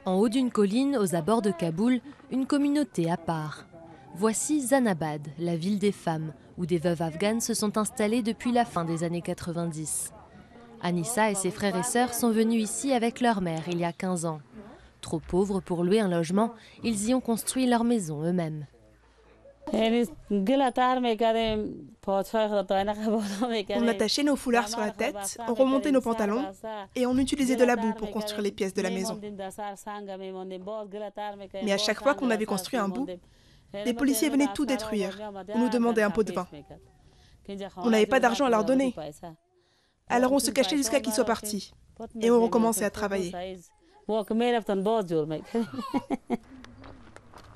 En haut d'une colline, aux abords de Kaboul, une communauté à part. Voici Zanabad, la ville des femmes, où des veuves afghanes se sont installées depuis la fin des années 90. Anissa et ses frères et sœurs sont venus ici avec leur mère il y a 15 ans. Trop pauvres pour louer un logement, ils y ont construit leur maison eux-mêmes. On attachait nos foulards sur la tête, on remontait nos pantalons et on utilisait de la boue pour construire les pièces de la maison. Mais à chaque fois qu'on avait construit un bout, les policiers venaient tout détruire ou nous demandaient un pot de vin. On n'avait pas d'argent à leur donner. Alors on se cachait jusqu'à qu'ils soient partis et on recommençait à travailler.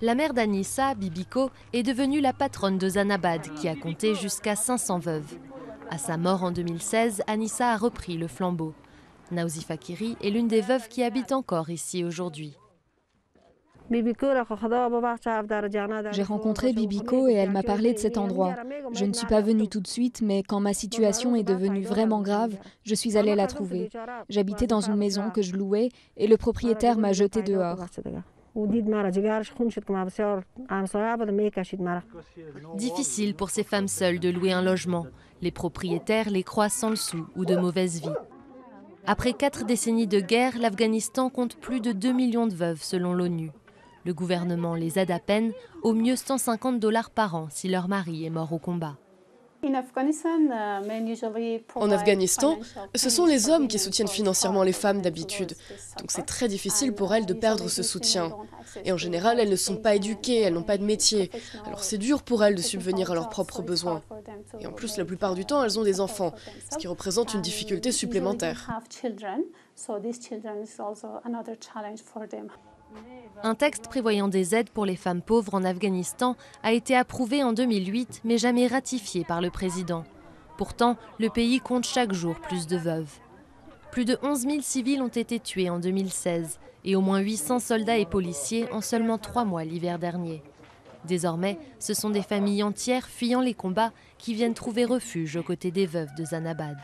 La mère d'Anissa, Bibiko, est devenue la patronne de Zanabad, qui a compté jusqu'à 500 veuves. À sa mort en 2016, Anissa a repris le flambeau. Nauzi Fakiri est l'une des veuves qui habitent encore ici aujourd'hui. J'ai rencontré Bibiko et elle m'a parlé de cet endroit. Je ne suis pas venue tout de suite, mais quand ma situation est devenue vraiment grave, je suis allée la trouver. J'habitais dans une maison que je louais et le propriétaire m'a jetée dehors. Difficile pour ces femmes seules de louer un logement. Les propriétaires les croient sans le sou ou de mauvaise vie. Après 4 décennies de guerre, l'Afghanistan compte plus de 2 millions de veuves selon l'ONU. Le gouvernement les aide à peine, au mieux $150 par an si leur mari est mort au combat. En Afghanistan, ce sont les hommes qui soutiennent financièrement les femmes d'habitude. Donc c'est très difficile pour elles de perdre ce soutien. Et en général, elles ne sont pas éduquées, elles n'ont pas de métier. Alors c'est dur pour elles de subvenir à leurs propres besoins. Et en plus, la plupart du temps, elles ont des enfants, ce qui représente une difficulté supplémentaire. Un texte prévoyant des aides pour les femmes pauvres en Afghanistan a été approuvé en 2008, mais jamais ratifié par le président. Pourtant, le pays compte chaque jour plus de veuves. Plus de 11 000 civils ont été tués en 2016 et au moins 800 soldats et policiers en seulement 3 mois l'hiver dernier. Désormais, ce sont des familles entières fuyant les combats qui viennent trouver refuge aux côtés des veuves de Zanabad.